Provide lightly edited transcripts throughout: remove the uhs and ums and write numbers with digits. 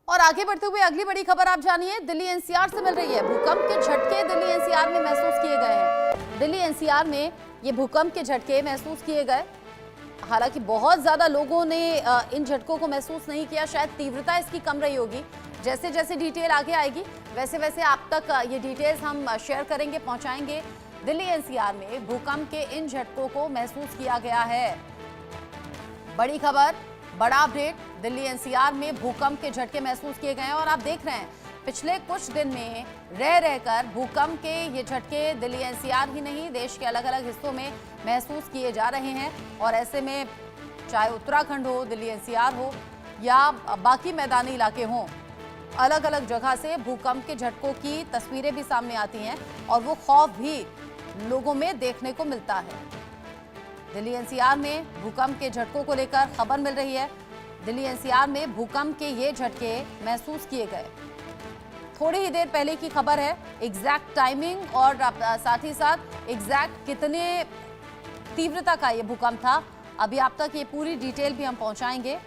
और आगे बढ़ते हुए अगली बड़ी खबर आप जानिए, दिल्ली एनसीआर से मिल रही है। भूकंप के झटके दिल्ली एनसीआर में महसूस किए गए हैं। दिल्ली एनसीआर में ये भूकंप के झटके महसूस किए गए। हालांकि बहुत ज्यादा लोगों ने इन झटकों को महसूस नहीं किया, शायद तीव्रता इसकी कम रही होगी। जैसे जैसे डिटेल आगे आएगी वैसे वैसे आप तक ये डिटेल्स हम शेयर करेंगे, पहुंचाएंगे। दिल्ली एनसीआर में भूकंप के इन झटकों को महसूस किया गया है। बड़ी खबर, बड़ा अपडेट, दिल्ली एनसीआर में भूकंप के झटके महसूस किए गए हैं। और आप देख रहे हैं पिछले कुछ दिन में रह रहकर भूकंप के ये झटके दिल्ली एनसीआर ही नहीं, देश के अलग अलग हिस्सों में महसूस किए जा रहे हैं। और ऐसे में चाहे उत्तराखंड हो, दिल्ली एनसीआर हो या बाकी मैदानी इलाके हों, अलग अलग जगह से भूकंप के झटकों की तस्वीरें भी सामने आती हैं और वो खौफ भी लोगों में देखने को मिलता है। दिल्ली एनसीआर में भूकंप के झटकों को लेकर खबर मिल रही है। दिल्ली एनसीआर में भूकंप के ये झटके महसूस किए गए। थोड़ी ही देर पहले की खबर है, एग्जैक्ट टाइमिंग और साथ ही साथ एग्जैक्ट कितने तीव्रता का ये भूकंप था, अभी आप तक ये पूरी डिटेल भी हम पहुंचाएंगे।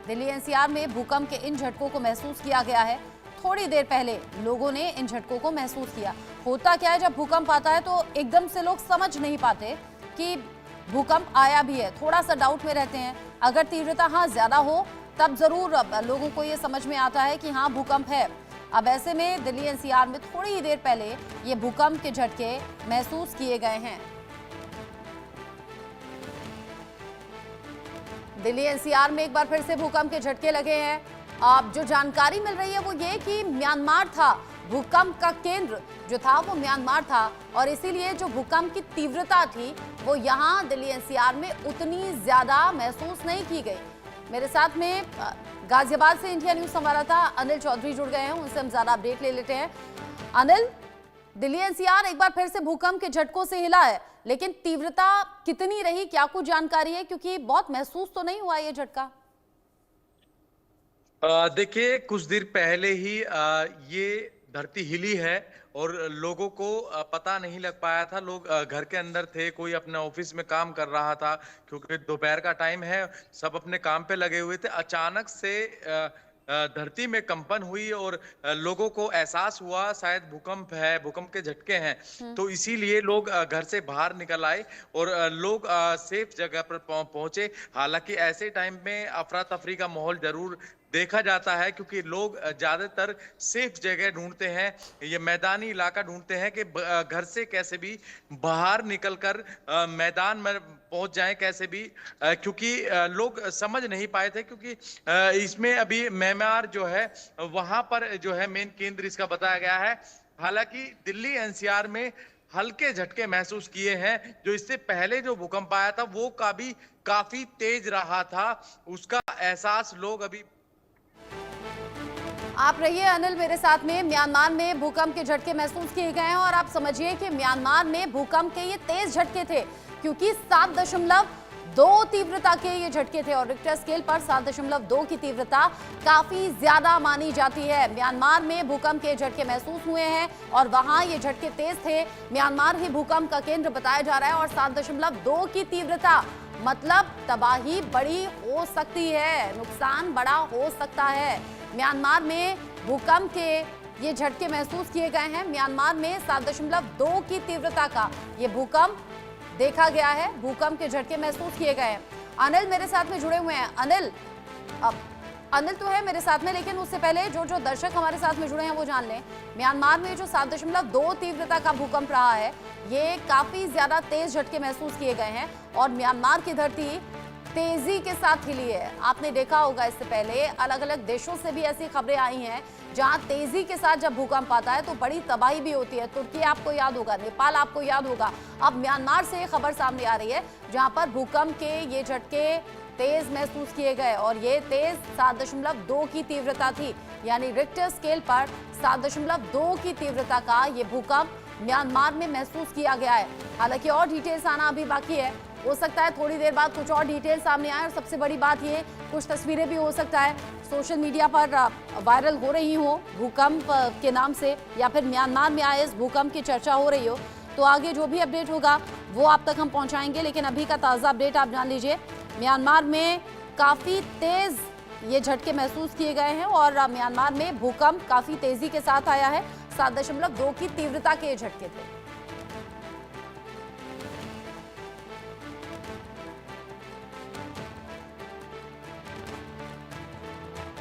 दिल्ली एनसीआर में भूकंप के इन झटकों को महसूस किया गया है। थोड़ी देर पहले लोगों ने इन झटकों को महसूस किया। होता क्या है, जब भूकंप आता है तो एकदम से लोग समझ नहीं पाते कि भूकंप आया भी है, थोड़ा सा डाउट में रहते हैं। अगर तीव्रता ज्यादा हो तब जरूर लोगों को ये समझ में आता है कि हाँ भूकंप है। अब ऐसे में दिल्ली एनसीआर में थोड़ी ही देर पहले ये भूकंप के झटके महसूस किए गए हैं। दिल्ली एनसीआर में एक बार फिर से भूकंप के झटके लगे हैं। अब जो जानकारी मिल रही है वो ये कि म्यांमार था, भूकंप का केंद्र जो था वो म्यांमार था और इसीलिए जो भूकंप की तीव्रता थी वो यहाँ दिल्ली एनसीआर में उतनी ज्यादा महसूस नहीं की गई। मेरे साथ में गाजियाबाद से इंडिया न्यूज संवाददाता अनिल चौधरी जुड़ गए हैं, उनसे हम ज्यादा अपडेट ले लेते हैं। अनिल, दिल्ली एनसीआर एक बार फिर से भूकंप के झटकों से हिला है, लेकिन तीव्रता कितनी रही, क्या कुछ जानकारी है? क्योंकि बहुत महसूस तो नहीं हुआ ये झटका। देखिए, कुछ देर पहले ही ये धरती हिली है और लोगों को पता नहीं लग पाया था। लोग घर के अंदर थे, कोई अपने ऑफिस में काम कर रहा था क्योंकि दोपहर का टाइम है, सब अपने काम पे लगे हुए थे। अचानक से धरती में कंपन हुई और लोगों को एहसास हुआ शायद भूकंप है, भूकंप के झटके हैं। तो इसीलिए लोग घर से बाहर निकल आए और लोग सेफ जगह पर पहुंचे। हालांकि ऐसे टाइम में अफरा तफरी का माहौल जरूर देखा जाता है क्योंकि लोग ज्यादातर सेफ जगह ढूंढते हैं, ये मैदानी इलाका ढूंढते हैं कि घर से कैसे भी बाहर निकलकर मैदान में पहुंच जाएं कैसे भी, क्योंकि लोग समझ नहीं पाए थे क्योंकि इसमें अभी म्यांमार जो है वहां पर जो है मेन केंद्र इसका बताया गया है। हालांकि दिल्ली एनसीआर में हल्के झटके महसूस किए हैं। जो इससे पहले जो भूकंप आया था वो काफी तेज रहा था, उसका एहसास लोग अभी। आप रहिए अनिल मेरे साथ में। म्यांमार में भूकंप के झटके महसूस किए गए हैं और आप समझिए कि म्यांमार में भूकंप के ये तेज झटके थे क्योंकि 7.2 तीव्रता के ये झटके थे और रिक्टर स्केल पर 7.2 की तीव्रता काफी ज्यादा मानी जाती है। म्यांमार में भूकंप के झटके महसूस हुए हैं और वहां ये झटके तेज थे। म्यांमार ही भूकंप का केंद्र बताया जा रहा है और 7.2 की तीव्रता मतलब तबाही बड़ी हो सकती है, नुकसान बड़ा हो सकता है। म्यांमार में भूकंप के ये झटके महसूस किए गए हैं। म्यांमार में 7.2 की तीव्रता का ये भूकंप देखा गया है, भूकंप के झटके महसूस किए गए हैं। अनिल मेरे साथ में जुड़े हुए हैं। अनिल तो है मेरे साथ में, लेकिन उससे पहले जो दर्शक हमारे साथ में जुड़े हैं वो जान लें, म्यांमार में जो 7.2 तीव्रता का भूकंप रहा है ये काफी ज्यादा तेज झटके महसूस किए गए हैं और म्यांमार की धरती तेजी के साथ हिली है। आपने देखा होगा इससे पहले अलग अलग देशों से भी ऐसी खबरें आई हैं जहां तेजी के साथ जब भूकंप आता है तो बड़ी तबाही भी होती है। तुर्की आपको याद होगा, नेपाल आपको याद होगा। अब म्यांमार से ये खबर सामने आ रही है जहां पर भूकंप के ये झटके तेज महसूस किए गए और ये तेज 7.2 की तीव्रता थी, यानी रिक्टर स्केल पर 7.2 की तीव्रता का ये भूकंप म्यांमार में महसूस किया गया है। हालांकि और डिटेल्स आना अभी बाकी है, हो सकता है थोड़ी देर बाद कुछ और डिटेल सामने आए और सबसे बड़ी बात ये कुछ तस्वीरें भी हो सकता है सोशल मीडिया पर वायरल हो रही हो भूकंप के नाम से या फिर म्यांमार में आए इस भूकंप की चर्चा हो रही हो। तो आगे जो भी अपडेट होगा वो आप तक हम पहुंचाएंगे, लेकिन अभी का ताज़ा अपडेट आप जान लीजिए। म्यांमार में काफी तेज ये झटके महसूस किए गए हैं और म्यांमार में भूकंप काफी तेजी के साथ आया है। 7.2 की तीव्रता के ये झटके थे।